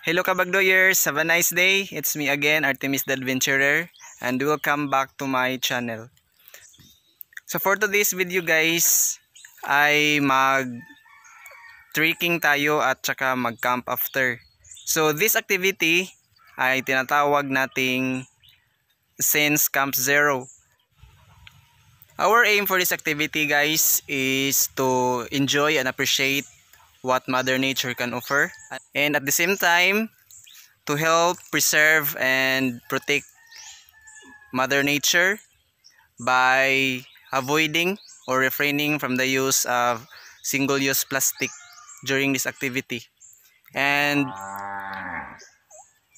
Hello Kabagdoyers, have a nice day. It's me again, Artemis the Adventurer, and welcome back to my channel. So for today's video guys, ay mag-trekking tayo at saka mag-camp after. So this activity ay tinatawag nating Sense Camp Zero. Our aim for this activity guys is to enjoy and appreciate what Mother Nature can offer, and at the same time to help preserve and protect Mother Nature by avoiding or refraining from the use of single-use plastic during this activity. And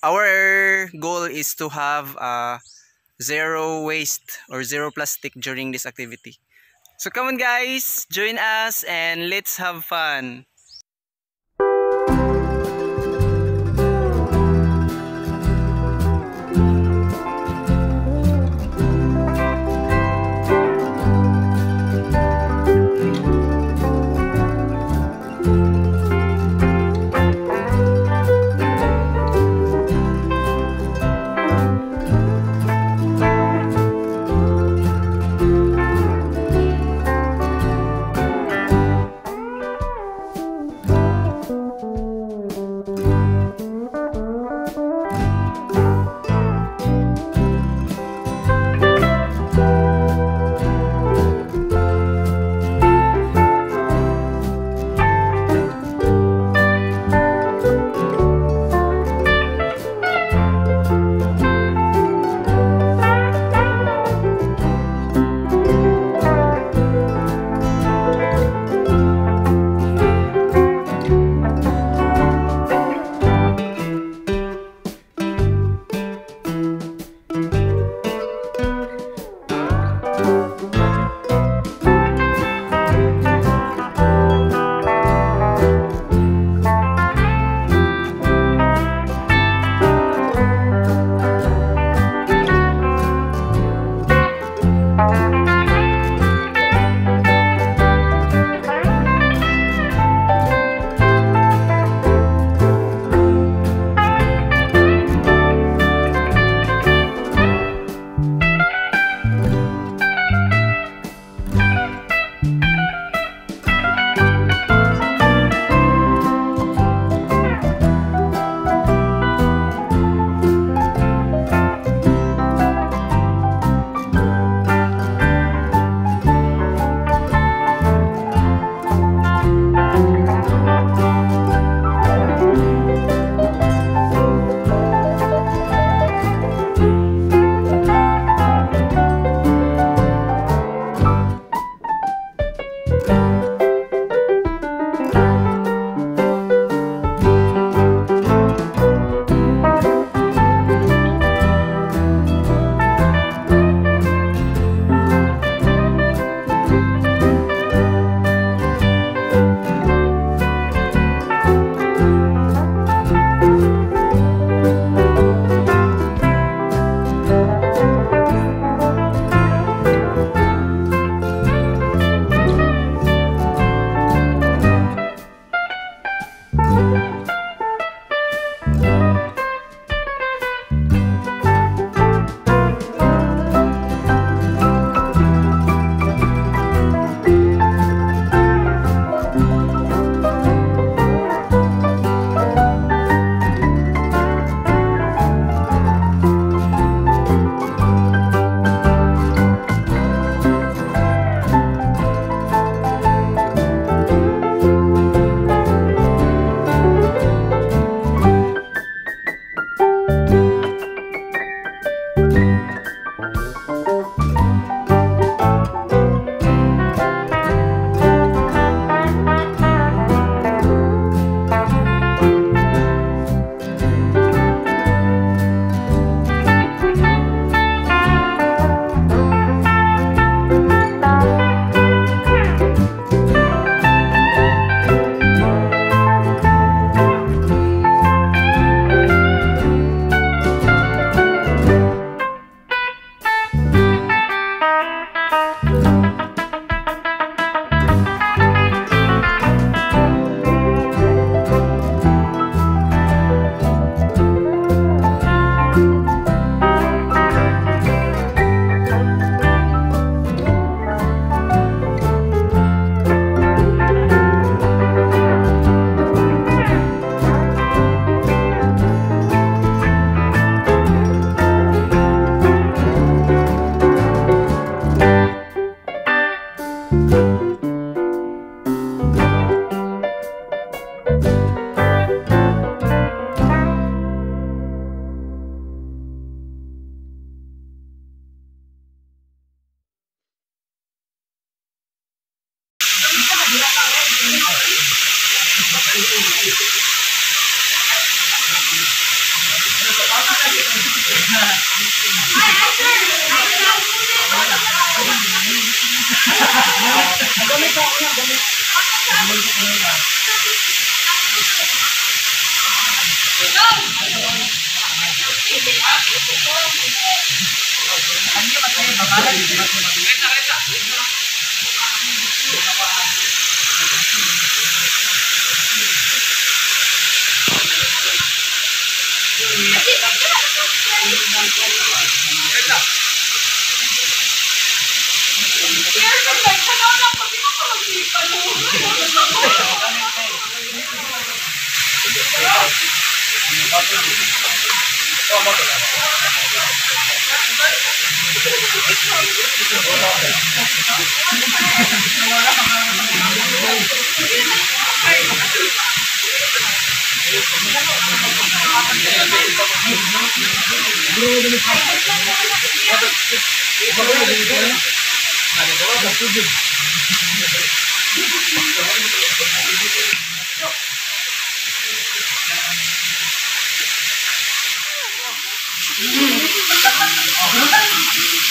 our goal is to have zero waste or zero plastic during this activity. So come on guys, join us and let's have fun.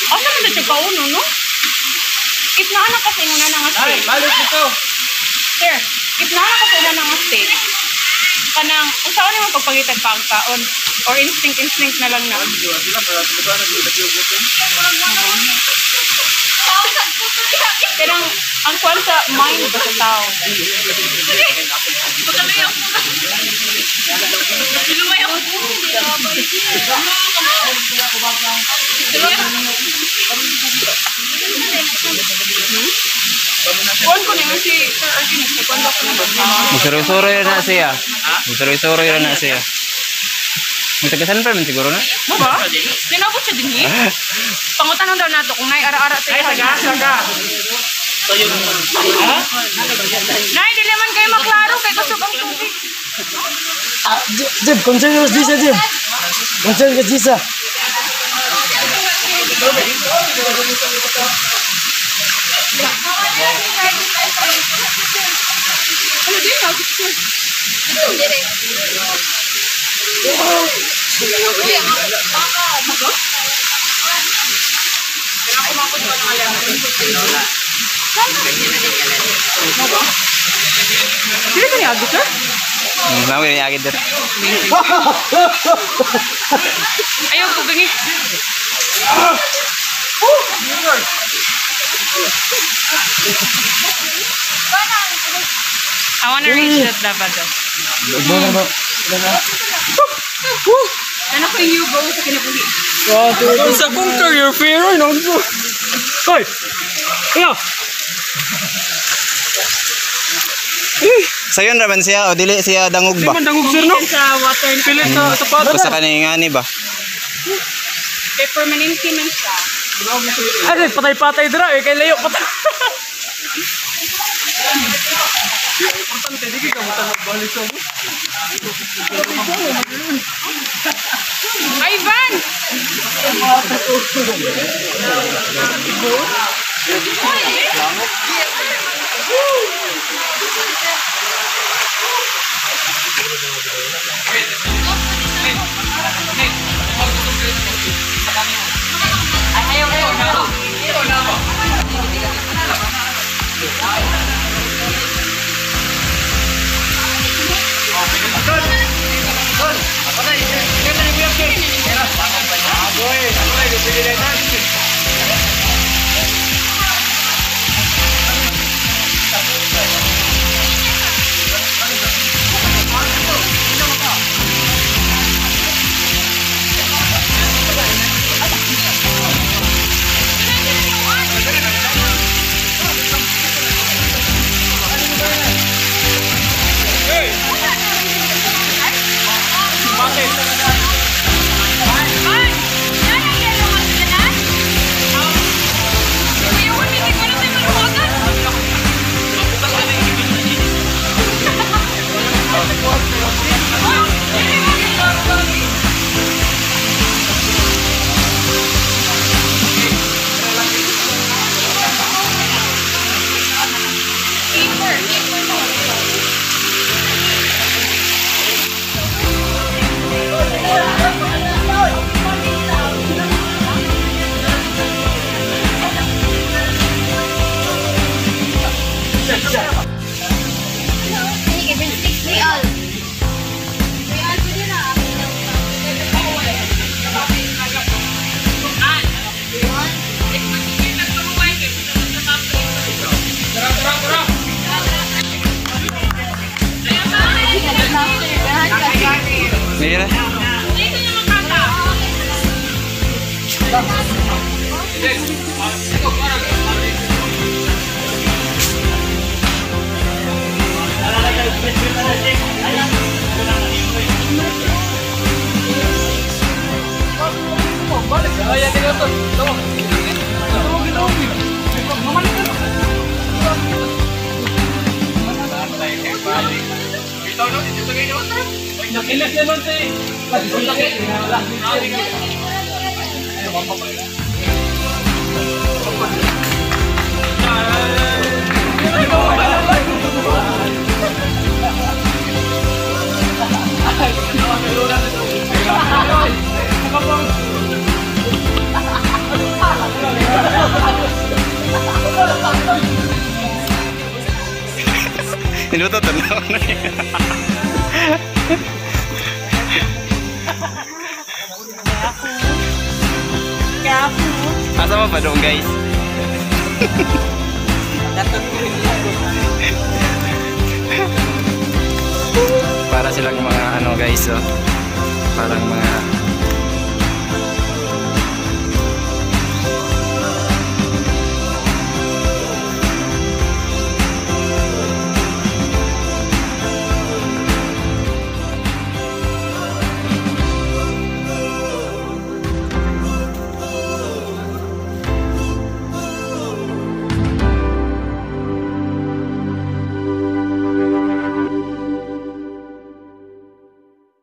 Asa man dito kauno, no? If naanak kasi nga na nga state. Balik dito. Sir, if naanak kasi na nga state, kanang usaon naman pagpangitag pagkaon or instinct na lang na. Pero ang kuwan sa mind ba sa tao? Kuwan ko na si Sir Artemis, kuwan ko na ba? Musuroy-suroy na siya. Musuroy-suroy na siya. Magtagasan pa man siguro na. Ba? Tinabot siya din eh. Pangutanong daw nato kung ngay ara-ara tayo. Ay, saga. Nay, dili man kayo maklaro kay kusog ang tubig. Jeb, konsen ka Jisa, Jeb. Konsen ka Jisa. Ano din na? Dili ka niya, sir? Mau ni agad dir. Ayaw ko gangi. I wanna reach that level though. Ano ko yung go sa kinabuli? Sa kong career fair, ay nang po. Hoy! Kaya! Sayon raman siya o dili siya dangog Di ba? man dangog sir, no? Sa water and Pilit sa sapato. Basta kaningani ba? permanente man siya. Ay, patay-patay dira eh. Kaya layo patay. Importante, di ka magbalik sa mo. Ivan! Sige na. Dito yung makata. Nakilas naman si... Minuto tanaw na yan. Asa mo pa doon guys? Para silang mga ano guys, oh. Parang mga